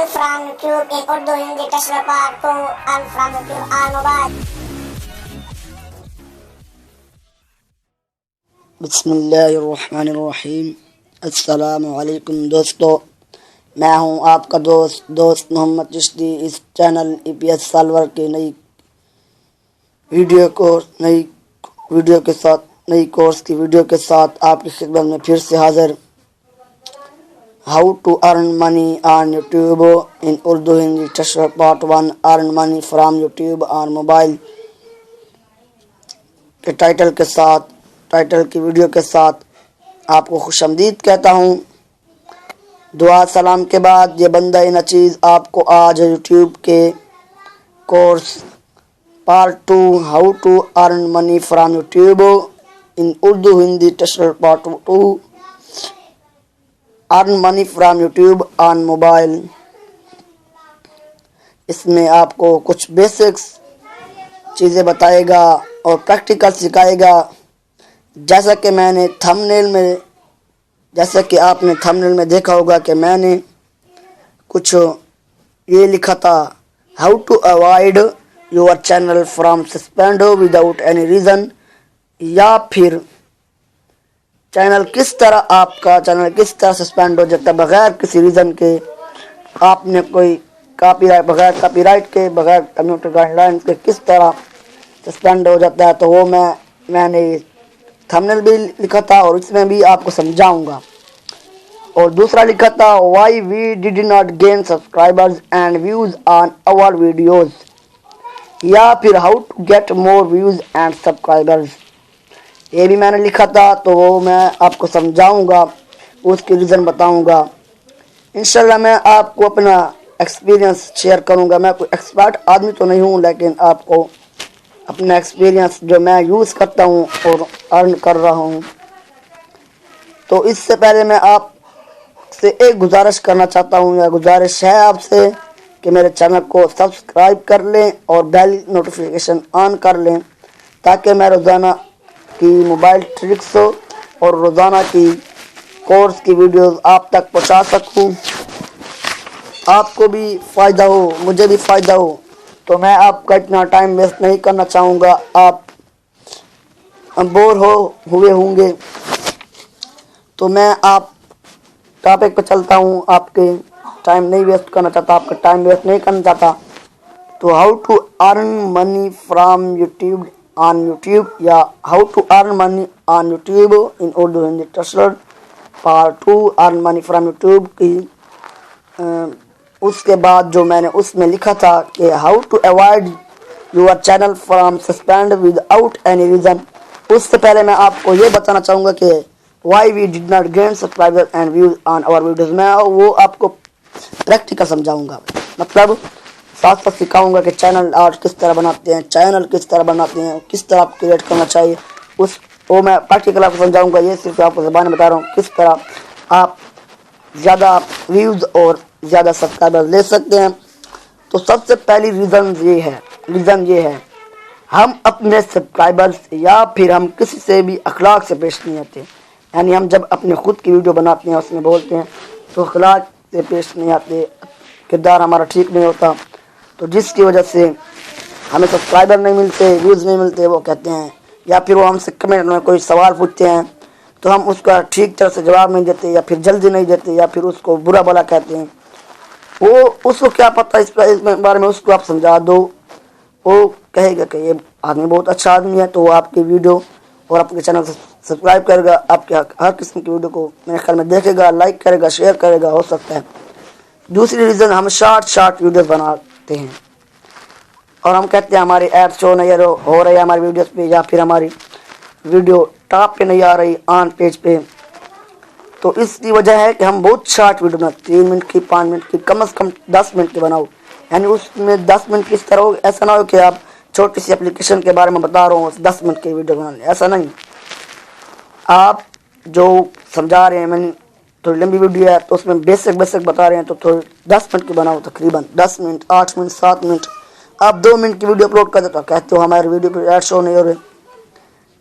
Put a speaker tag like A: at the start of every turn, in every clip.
A: from YouTube in Urdu, Hindi, Tashla Part 2 and from YouTube on mobile.
B: बिस्मिल्लाहिर्रहमानिर्रहीम। अस्सलामुअलैकुम दोस्तों, मैं हूं आपका दोस्त मोहम्मद चिश्ती। इस चैनल EPS सॉल्वर के नई कोर्स की वीडियो के साथ आपकी खिदमत में फिर से हाजिर। How to earn money on YouTube in Urdu Hindi text part 1 earn money from YouTube on mobile के टाइटल की वीडियो के साथ आपको खुशामदीद कहता हूँ। दुआ सलाम के बाद ये बंदा नचीज़ आपको आज यूट्यूब के course part 2 how to earn money from YouTube in Urdu Hindi text part 2 earn money from YouTube on mobile, इसमें आपको कुछ बेसिक्स चीज़ें बताएगा और प्रैक्टिकल सिखाएगा। जैसा कि आपने थंबनेल में देखा होगा कि मैंने कुछ ये लिखा था, how to avoid your channel from suspend without any reason, या फिर आपका चैनल किस तरह सस्पेंड हो जाता है बगैर किसी रीज़न के। आपने कोई बगैर कॉपीराइट के, बगैर कम्युनिटी गाइडलाइंस के किस तरह सस्पेंड हो जाता है, तो वो मैंने थंबनेल भी लिखा था और इसमें भी आपको समझाऊंगा। और दूसरा लिखा था, why we did not gain subscribers and views on our videos, या फिर how to get more views and subscribers, ये भी मैंने लिखा था। तो वो मैं आपको समझाऊंगा, उसकी रीज़न बताऊंगा। इंशाल्लाह मैं आपको अपना एक्सपीरियंस शेयर करूंगा। मैं कोई एक्सपर्ट आदमी तो नहीं हूं, लेकिन आपको अपना एक्सपीरियंस जो मैं यूज़ करता हूं और अर्न कर रहा हूं। तो इससे पहले मैं आपसे एक गुजारिश करना चाहता हूं, या गुजारिश है आपसे कि मेरे चैनल को सब्सक्राइब कर लें और बेल नोटिफिकेशन ऑन कर लें, ताकि मैं रोज़ाना की मोबाइल ट्रिक्स और रोज़ाना की कोर्स की वीडियोस आप तक पहुंचा सकूं। आपको भी फ़ायदा हो, मुझे भी फ़ायदा हो। तो मैं आपका इतना टाइम वेस्ट नहीं करना चाहूँगा। आप बोर हुए होंगे, तो मैं आप टॉपिक पर चलता हूँ। आपके टाइम नहीं वेस्ट करना चाहता, आपका टाइम वेस्ट नहीं करना चाहता। तो how to earn money from YouTube on YouTube, या how to earn money on YouTube in Urdu Hindi text part 2 earn money from YouTube की उसके बाद जो मैंने उसमें लिखा था कि how to avoid your channel from suspend without any reason. उससे पहले मैं आपको ये बताना चाहूँगा कि why we did not gain subscriber and views on our videos. मैं वो आपको प्रैक्टिकल समझाऊँगा, मतलब साथ साथ सिखाऊंगा कि चैनल आर्ट किस तरह बनाते हैं, किस तरह आप क्रिएट करना चाहिए। वो मैं प्रैक्टिकल आपको समझाऊंगा। ये सिर्फ आपको ज़बान बता रहा हूँ किस तरह आप ज़्यादा व्यूज़ और ज़्यादा सब्सक्राइबर ले सकते हैं। तो सबसे पहली रीज़न ये है, हम अपने सब्सक्राइबर्स या फिर हम किसी से भी अखलाक से पेश नहीं आते। यानी हम जब अपने खुद की वीडियो बनाते हैं, उसमें बोलते हैं, तो अखलाक से पेश नहीं आते, किरदार हमारा ठीक नहीं होता, तो जिसकी वजह से हमें सब्सक्राइबर नहीं मिलते, व्यूज़ नहीं मिलते, वो कहते हैं। या फिर वो हमसे कमेंट में कोई सवाल पूछते हैं, तो हम उसका ठीक तरह से जवाब नहीं देते, या फिर जल्दी नहीं देते, या फिर उसको बुरा भला कहते हैं। वो उसको क्या पता इस बारे में, उसको आप समझा दो, वो कहेगा कि ये आदमी बहुत अच्छा आदमी है, तो वो आपकी वीडियो और आपके चैनल से सब्सक्राइब करेगा, आपके हर किस्म की वीडियो को मेरे ख्याल में देखेगा, लाइक करेगा, शेयर करेगा, हो सकता है। दूसरी रीज़न, हम शॉर्ट वीडियोस बनाते हैं और हम कहते हैं हमारी एड शो नहीं हो रही है हमारी वीडियोस पे, या फिर हमारी वीडियो टॉप पे नहीं आ रही ऑन पेज पे। तो इसकी वजह है कि हम बहुत शॉर्ट वीडियो बनाते, 3 मिनट की, 5 मिनट की, कम से कम 10 मिनट की बनाओ। यानी उसमें 10 मिनट किस तरह हो, ऐसा ना हो कि आप छोटी सी एप्लीकेशन के बारे में बता रहा हूँ 10 मिनट की वीडियो बना लें, ऐसा नहीं। आप जो समझा रहे हैं, मैंने थोड़ी लंबी वीडियो है तो उसमें बेसिक बता रहे हैं, तो थोड़ी 10 मिनट की बनाओ, तकरीबन 10 मिनट, 8 मिनट, 7 मिनट। आप 2 मिनट की वीडियो अपलोड कर देते हो, कहते हो हमारी वीडियो पे ऐड शो नहीं हो रहे।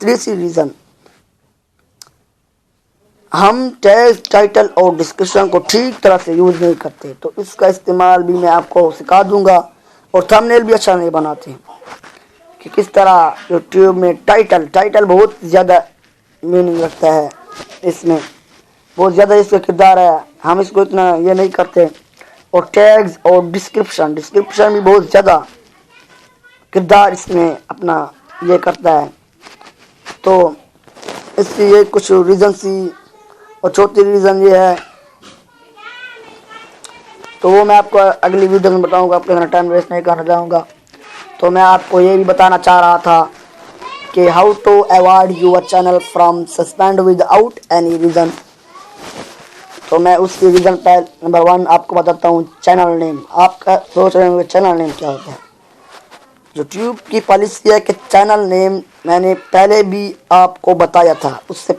B: तीसरी रीज़न, हम टैग, टाइटल और डिस्क्रिप्शन को ठीक तरह से यूज़ नहीं करते, तो इसका इस्तेमाल भी मैं आपको सिखा दूंगा। और थंबनेल भी अच्छा नहीं बनाते कि किस तरह यूट्यूब में टाइटल बहुत ज़्यादा मीनिंग रखता है, इसमें बहुत ज़्यादा इसका किरदार है, हम इसको इतना ये नहीं करते। और टैग्स और डिस्क्रिप्शन भी बहुत ज़्यादा किरदार इसमें अपना ये करता है। तो इसकी ये कुछ रीज़न सी, और चौथी रीज़न ये है, तो वो मैं आपको अगली वीडियो में बताऊंगा, आपके टाइम वेस्ट नहीं करना चाहूँगा। तो मैं आपको ये भी बताना चाह रहा था कि how to avoid your channel from suspend without any reason. तो मैं उसकी रीज़न पर नंबर 1 आपको बताता हूँ, चैनल नेम। आपका सोच रहे होंगे चैनल नेम क्या होता है। यूट्यूब की पॉलिसी है कि चैनल नेम मैंने पहले भी आपको बताया था, इससे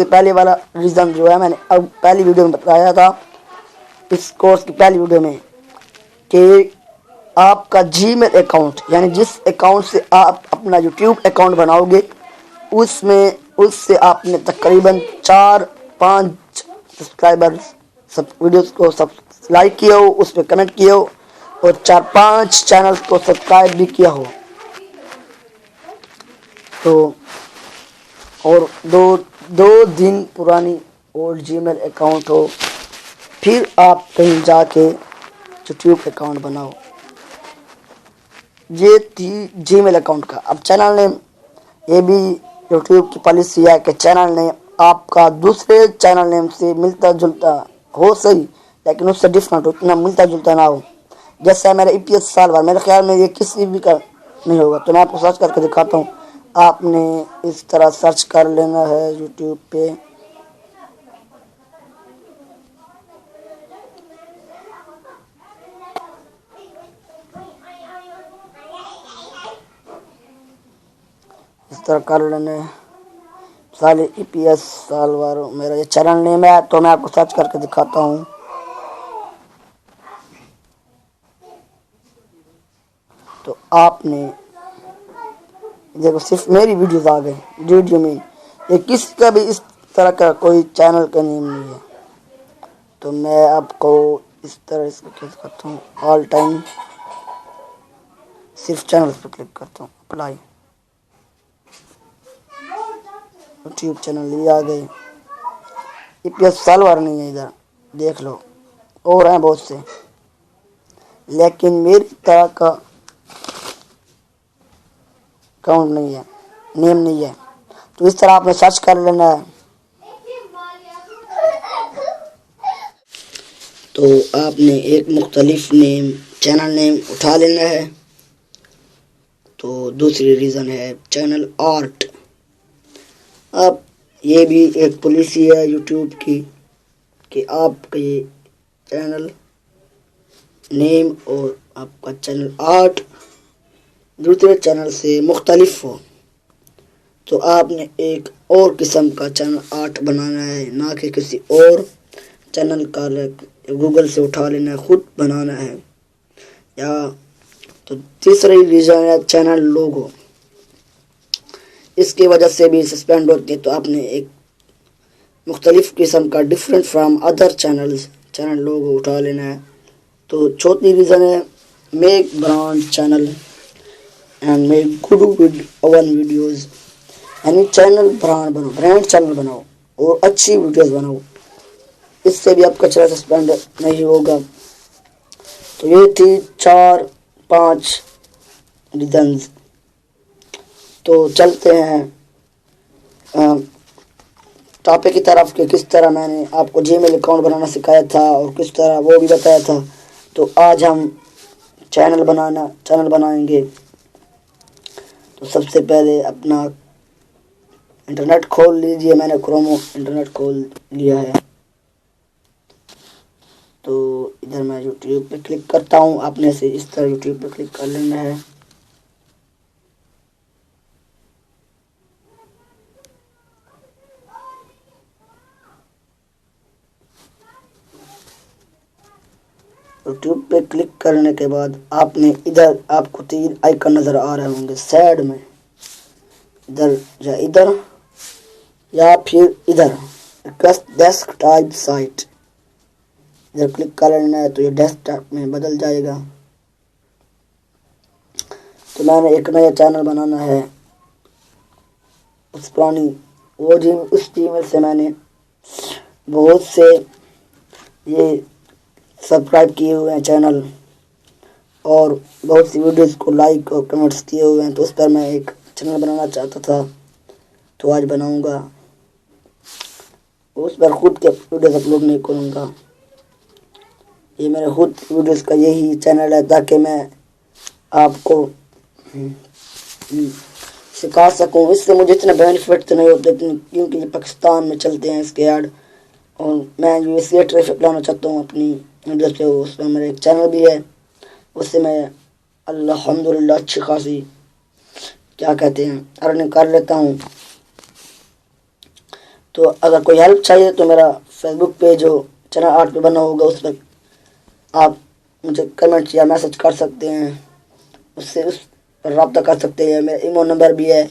B: पहले वाला रीज़न जो है मैंने अब पहली वीडियो में बताया था, इस कोर्स की पहली वीडियो में, कि आपका जीमेल अकाउंट, यानी जिस अकाउंट से आप अपना यूट्यूब अकाउंट बनाओगे, उससे आपने तकरीबन 4-5 सब्सक्राइबर्स सब वीडियोस को सब लाइक किया हो, उस पर कमेंट किया हो, और 4-5 चैनल्स को सब्सक्राइब भी किया हो। तो और दो दिन पुरानी ओल्ड जीमेल अकाउंट हो, फिर आप कहीं जाके यूट्यूब अकाउंट बनाओ। ये थी जीमेल अकाउंट का। अब चैनल नेम, ये भी यूट्यूब की पॉलिसी है कि चैनल नेम आपका दूसरे चैनल नेम से मिलता जुलता हो सही, लेकिन उससे डिफरेंट हो, इतना मिलता जुलता ना हो। जैसा मेरा EPS सालवार, मेरे ख्याल में ये किसी भी का नहीं होगा, तो मैं आपको सर्च करके दिखाता हूँ। आपने इस तरह सर्च कर लेना है यूट्यूब पे, इस तरह कर लेने साले EPS सालवार मेरा ये चैनल नेम है। तो मैं आपको सर्च करके दिखाता हूँ। तो आपने देखो सिर्फ मेरी वीडियोस आ गए, वीडियो में ये किसी का भी इस तरह का कोई चैनल का नेम नहीं है। तो मैं आपको इस तरह इसको क्या करता हूँ, ऑल टाइम सिर्फ चैनल्स पर क्लिक करता हूँ, अप्लाई, यूट्यूब चैनल ये आ गए। EPS सालवार नहीं है, इधर देख लो, और हैं बहुत से, लेकिन मेरी तरह का अकाउंट नहीं है, नेम नहीं है। तो इस तरह आपने सर्च कर लेना है। तो आपने एक मुख्तलिफ नेम, चैनल नेम उठा लेना है। तो दूसरी रीज़न है चैनल आर्ट। अब ये भी एक पॉलिसी है यूट्यूब की कि आपके चैनल नेम और आपका चैनल आर्ट दूसरे चैनल से मुख्तलिफ हो। तो आपने एक और किस्म का चैनल आर्ट बनाना है, ना कि किसी और चैनल का गूगल से उठा लेना है, खुद बनाना है। या तो तीसरी रीज़न है चैनल लोगो, इसकी वजह से भी सस्पेंड होती है। तो आपने एक मुख्तलिफ किस्म का डिफरेंट फ्राम अदर चैनल लोगो उठा लेना है। तो चौथी रीज़न है make brand channel and make good with oven videos, यानी चैनल ब्रांड चैनल बनाओ और अच्छी वीडियोज़ बनाओ, इससे भी आपका चैनल सस्पेंड नहीं होगा। तो ये थी 4-5 रीज़न्स। तो चलते हैं टॉपिक की तरफ कि किस तरह मैंने आपको जीमेल अकाउंट बनाना सिखाया था और किस तरह वो भी बताया था। तो आज हम चैनल बनाएंगे। तो सबसे पहले अपना इंटरनेट खोल लीजिए। मैंने क्रोम इंटरनेट खोल लिया है। तो इधर मैं यूट्यूब पे क्लिक करता हूँ। आपने से इस तरह यूट्यूब पे क्लिक कर लेना है। यूट्यूब पे क्लिक करने के बाद आपने इधर आपको 3 आइकन नज़र आ रहे होंगे साइड में, इधर या फिर इधर रिक्वेस्ट डेस्क टाइप साइट, इधर क्लिक कर लेना है तो ये डेस्कटॉप में बदल जाएगा। तो मैंने एक नया चैनल बनाना है, उस जीमेल से मैंने बहुत से ये सब्सक्राइब किए हुए हैं चैनल और बहुत सी वीडियोस को लाइक और कमेंट्स किए हुए हैं, तो उस पर मैं एक चैनल बनाना चाहता था, तो आज बनाऊंगा। उस पर खुद के वीडियोस अपलोड नहीं करूंगा, ये मेरे खुद वीडियोस का यही चैनल है ताकि मैं आपको सिखा सकूं। इससे मुझे इतने बेनिफिट तो नहीं होते क्योंकि ये पाकिस्तान में चलते हैं इसके ऐड, और मैं यूएसए ट्रैफिक लाना चाहता हूँ अपनी वीडियो से। उसमें मेरा एक चैनल भी है, उससे मैं अल्हम्दुलिल्लाह अच्छी खासी क्या कहते हैं अर्निंग कर लेता हूँ। तो अगर कोई हेल्प चाहिए तो मेरा फेसबुक पेज जो चैनल आर्ट पे बना होगा उस पर आप मुझे कमेंट या मैसेज कर सकते हैं, उससे उस पर रब्ता कर सकते हैं। मेरा ईमो नंबर भी है,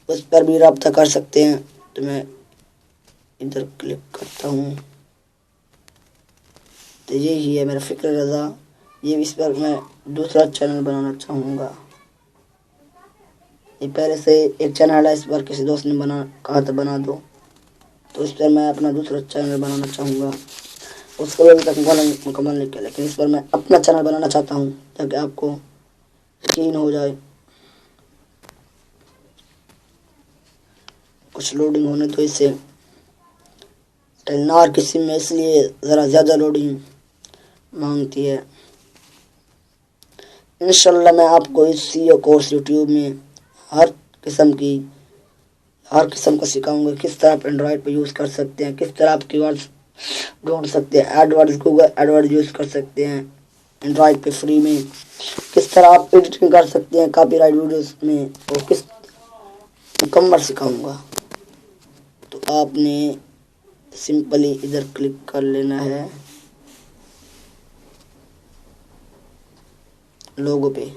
B: उस पर भी रब्ता कर सकते हैं। तो मैं इधर क्लिक करता हूँ, तो यही है मेरा फ़िक्र रज़ा। ये इस पर मैं दूसरा चैनल बनाना चाहूँगा। ये पहले से एक चैनल है, इस पर किसी दोस्त ने कहा था बना दो, तो इस पर मैं अपना दूसरा चैनल बनाना चाहूँगा। उसको अभी तक मुकम्मल नहीं किया, लेकिन इस पर मैं अपना चैनल बनाना चाहता हूँ ताकि आपको यकीन हो जाए। कुछ लोडिंग होने तो इससे टेलनार की सिम में इसलिए ज़रा ज़्यादा लोडिंग मांगती है। इंशाल्लाह मैं आपको इस सीईओ कोर्स यूट्यूब में हर किस्म को सिखाऊंगा, किस तरह आप एंड्रॉयड पे यूज़ कर सकते हैं, किस तरह आप कीवर्ड्स ढूंढ सकते हैं, एडवर्ड्स गूगल एडवर्ड्स यूज़ कर सकते हैं एंड्रॉयड पे फ्री में, किस तरह आप एडिटिंग कर सकते हैं कॉपीराइट वीडियोस में, और किस मुकम्मल सिखाऊंगा। तो आपने सिंपली इधर क्लिक कर लेना है लोगो पे,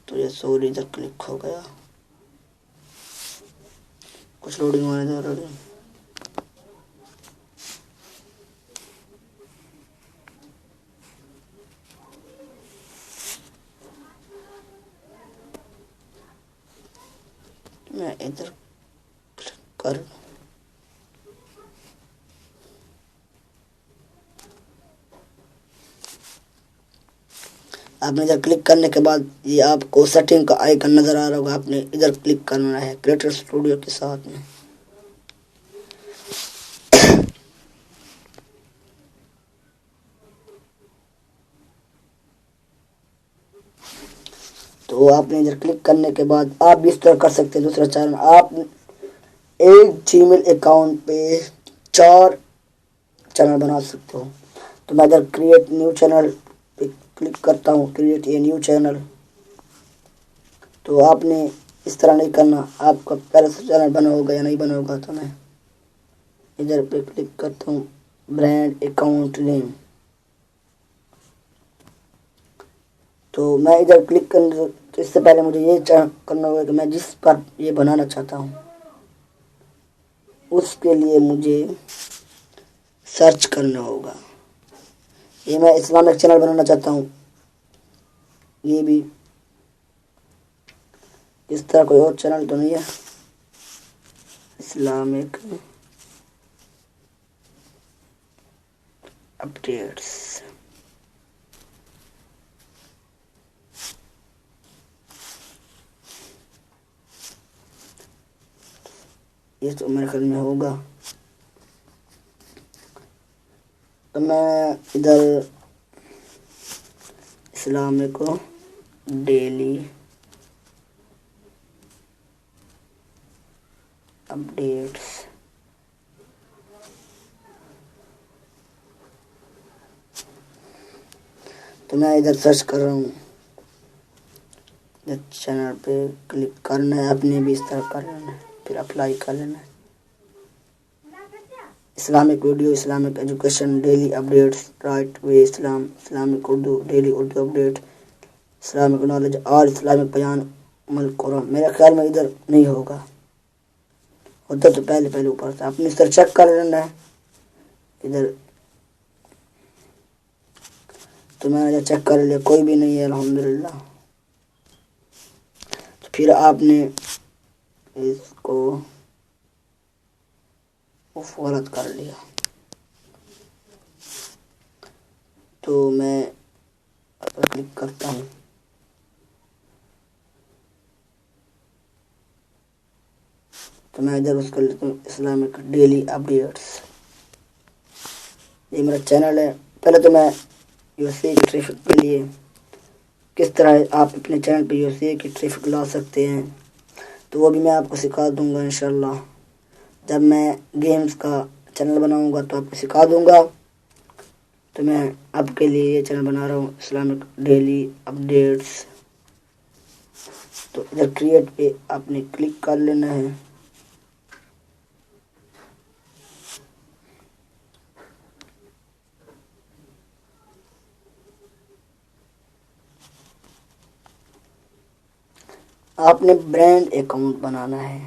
B: तो ये सॉरी इधर क्लिक हो गया। कुछ लोडिंग होने दो, लोडिंग। मैं इधर क्लिक कर आपने इधर क्लिक करने के बाद ये आपको सेटिंग का आइकन नज़र आ रहा होगा, आपने इधर क्लिक करना है क्रिएटर स्टूडियो के साथ में। तो आपने इधर क्लिक करने के बाद आप भी इस तरह कर सकते हैं दूसरा चैनल। आप एक जीमेल अकाउंट पे 4 चैनल बना सकते हो। तो मैं इधर क्रिएट न्यू चैनल पे क्लिक करता हूँ, क्रिएट ए न्यू चैनल। तो आपने इस तरह नहीं करना, आपका पहले से चैनल बना होगा या नहीं बना होगा। तो मैं इधर पे क्लिक करता हूँ ब्रांड अकाउंट नेम। तो मैं इधर क्लिक करने तो इससे पहले मुझे ये करना होगा कि मैं जिस पर ये बनाना चाहता हूँ उसके लिए मुझे सर्च करना होगा। ये मैं इस्लामिक चैनल बनाना चाहता हूँ, ये भी इस तरह कोई और चैनल तो नहीं है। इस्लामिक अपडेट्स, ये तो मेरे ख्याल में होगा। तो मैं इधर इस्लामिक डेली अपडेट्स, तो मैं इधर सर्च कर रहा हूँ। चैनल पे क्लिक करना है, अपने भी इस तरह कर लेना है, फिर अप्लाई कर लेना है। Islamic video, Islamic education, daily updates, right way Islam, Islamic Urdu, daily Urdu update, Islamic knowledge और इस्लामिक बयान अमल कुरान। मेरे ख्याल में इधर नहीं होगा, ہوتا تو پہلے پہلے اوپر تھا. آپ نے اس طرح چیک کر لینا ہے ادھر. تو میں نے چیک کر لیا کوئی بھی نہیں ہے الحمدللہ. تو پھر آپ نے اس کو فورت کر لیا. تو میں کلک کرتا ہوں. تو میں ادھر اس کر لیتا ہوں اسلامک ڈیلی اپڈیٹس. یہ میرا چینل ہے. پہلے تو میں یو سی کی ٹریفک کے لیے کس طرح آپ اپنے چینل پہ یو سی کی ٹریفک لا سکتے ہیں تو وہ بھی میں آپ کو سکھا دوں گا انشاءاللہ. جب میں گیمز کا چینل بناؤں گا تو آپ کو سکھا دوں گا. تو میں آپ کے لیے یہ چینل بنا رہا ہوں اسلامک ڈیلی اپڈیٹس. تو ادھر کریٹ پہ آپ نے کلک کر لینا ہے. آپ نے برانڈ اکاؤنٹ بنانا ہے.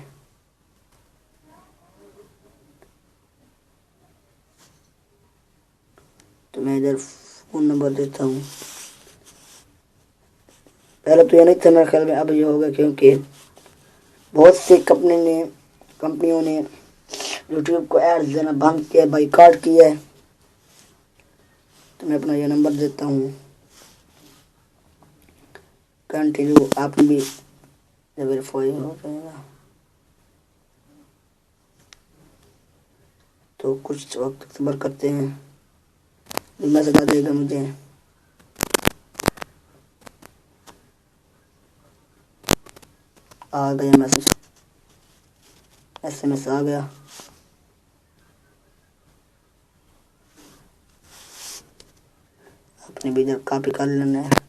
B: تو میں ادھر فون نمبر دیتا ہوں. پہلے تو یہ نہیں تھا میرے خیال میں, اب یہ ہوگا کیونکہ بہت سی کمپنیوں نے یوٹیوب کو ایڈز دینا بند کیا, بائیکاٹ کیا ہے. تو میں اپنا یہ نمبر دیتا ہوں. کنٹینیو آپ بھی ویریفائی ہو جائے گا. تو کچھ وقت صبر کرتے ہیں. میسج آ جائے گا مجھے. آ گیا میسج, SMS آ گیا. آپ نے بھی ادھر کاپی کر لینا ہے,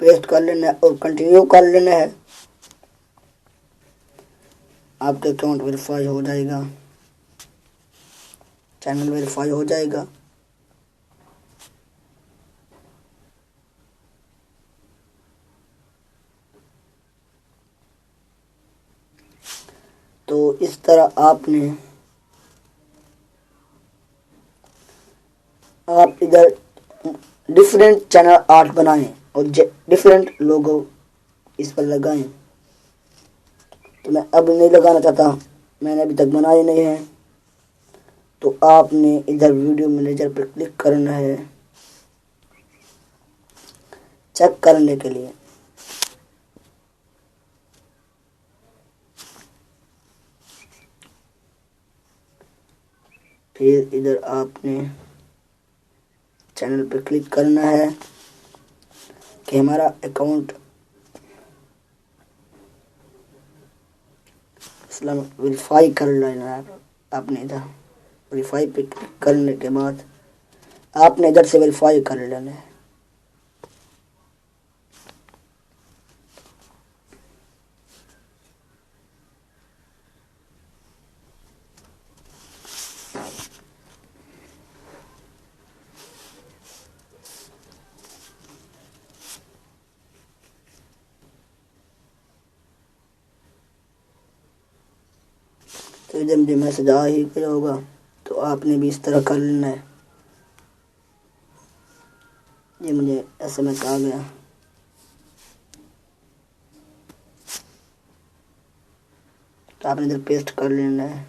B: پیسٹ کر لینا ہے اور کنٹینیو کر لینا ہے. آپ کا اکاؤنٹ ویریفائی ہو جائے گا, چینل ویریفائی ہو جائے گا. تو اس طرح آپ ادھر ڈیفرنٹ چینل آرٹ بنائیں اور ڈیفرنٹ لوگو اس پر لگائیں. تو میں اب نہیں لگانا چاہتا, میں نے ابھی تک بنائے نہیں ہیں. تو آپ نے ادھر ویڈیو مینیجر پر کلک کرنا ہے چیک کرنے کے لیے. پھر ادھر آپ نے چینل پہ کلک کرنا ہے کہ ہمارا اکاؤنٹ اسلام ویریفائی کر لینا ہے. آپ نے ادھر ویریفائی پہ کلک کرنے کے بعد آپ نے ادھر سے ویریفائی کر لینا ہے. تو ادھر مجھے میسج آ ہی گیا ہوگا, تو آپ نے بھی اس طرح کر لینا ہے. یہ مجھے SMS آ گیا. تو آپ نے ادھر پیسٹ کر لینا ہے.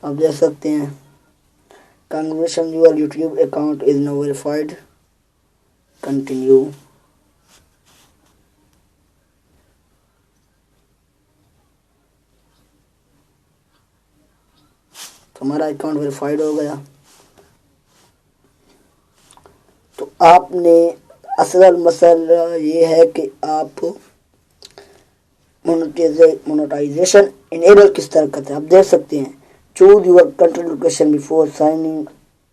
B: آپ دیکھ سکتے ہیں congratulation your YouTube account is now verified, continue. ہمارا اکاؤنٹ ویریفائڈ ہو گیا. تو آپ نے اصل مسئلہ یہ ہے کہ آپ مونیٹائزیشن انیبل کس طرح کرتے ہیں. آپ دیکھ سکتے ہیں choose your country location before signing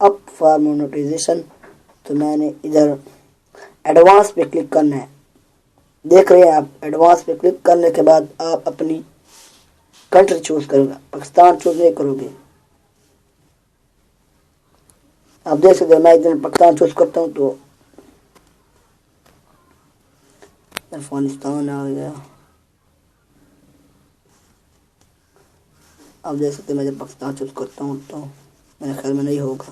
B: up for monetization. تو میں نے ادھر ایڈوانس پہ کلک کرنا ہے. دیکھ رہے ہیں آپ, ایڈوانس پہ کلک کرنے کے بعد آپ اپنی کنٹری چوز کرو گا, پاکستان چوز نہیں کرو گے. آپ دیکھ سکتے ہیں میں ادھر پاکستان چوز کرتا ہوں. تو افغانستان آ گیا. آپ دیکھ سکتے ہیں میں جب پاکستان چوز کرتا ہوں تو میرے خیال میں نہیں ہوگا.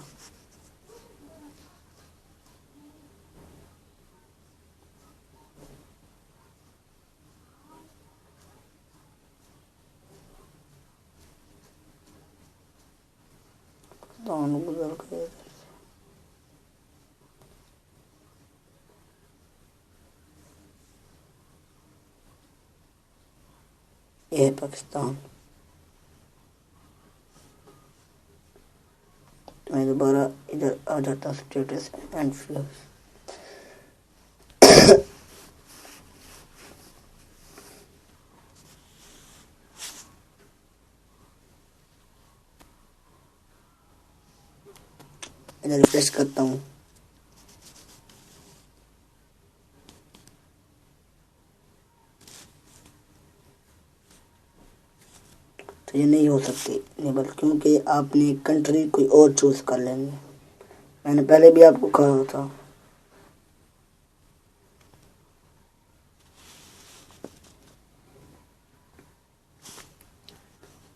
B: پاکستان گزر گئے. یہ ہے پاکستان. میں دوبارہ ادھر آ جاتا ہوں اسٹیٹس اینڈ فیوز. ادھر ریفریش کرتا ہوں. تو یہ نہیں ہو سکتی نیبل کیونکہ آپ نے کنٹری کوئی اور چوز کر لیں گے. میں نے پہلے بھی آپ کو کہا تھا.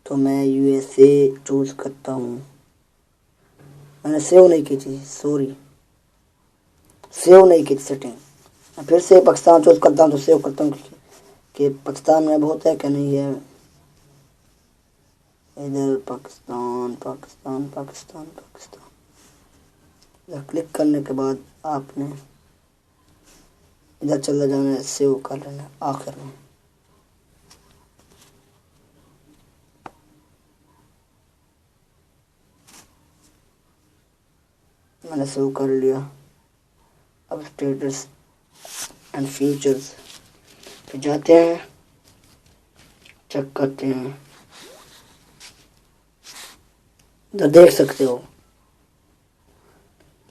B: تو میں یو ایس اے چوز کرتا ہوں. میں نے سیو نہیں کی تھی, سوری سیو نہیں کی سیٹنگ. میں پھر سے پاکستان چوز کرتا ہوں تو سیو کرتا ہوں کہ پاکستان میں بہت ہے کہ نہیں ہے. ادھر پاکستان پاکستان پاکستان پاکستان ادھر کلک کرنے کے بعد آپ نے ادھر چلا جانا ہے, سیو کر لینا آخر میں. میں نے سیو کر لیا. اب اسٹیٹس اینڈ فیچرز پہ جاتے ہیں, چیک کرتے ہیں. ادھر دیکھ سکتے ہو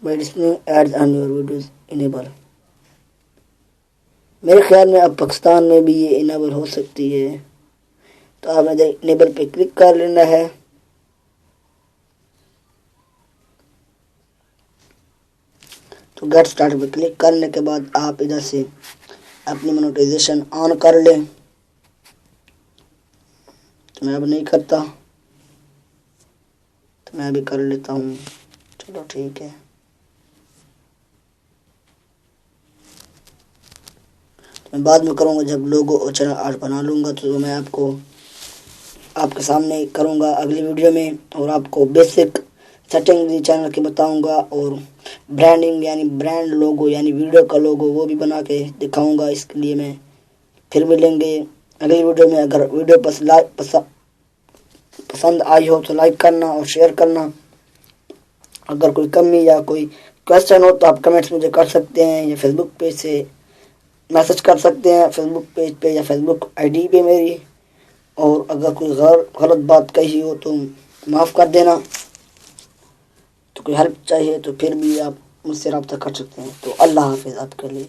B: by listening ads on your videos enable. میرے خیال میں اب پاکستان میں بھی یہ انیبل ہو سکتی ہے. تو آپ نے انیبل پہ کلک کر لینا ہے. تو گیٹ اسٹارٹ پہ کلک کرنے کے بعد آپ ادھر سے اپنی مونیٹائزیشن آن کر لیں. تو میں اب نہیں کرتا, تو میں ابھی کر لیتا ہوں. چلو ٹھیک ہے. میں بعد میں کروں گا جب لوگو اور چینل آرٹ بنا لوں گا, تو میں آپ کو آپ کے سامنے کروں گا اگلی ویڈیو میں, اور آپ کو بیسک سیٹنگ بھی چینل کی بتاؤں گا, اور برانڈنگ یعنی برانڈ لوگو یعنی ویڈیو کا لوگو وہ بھی بنا کے دکھاؤں گا. اس کے لیے میں پھر ملیں گے اگلی ویڈیو میں. اگر ویڈیو پسند آئی ہو تو لائک کرنا اور شیئر کرنا. اگر کوئی کمی یا کوئی کوشچن ہو تو آپ کمنٹس مجھے کر سکتے ہیں, یا فیس بک پیج سے میسج کر سکتے ہیں, فیس بک پیج پہ یا فیس بک آئی ڈی پہ میری. اور اگر کوئی غلط بات کہی ہو تو معاف کر دینا. تو کوئی ہیلپ چاہیے تو پھر بھی آپ مجھ سے رابطہ کر سکتے ہیں. تو اللہ حافظ آپ کے لیے.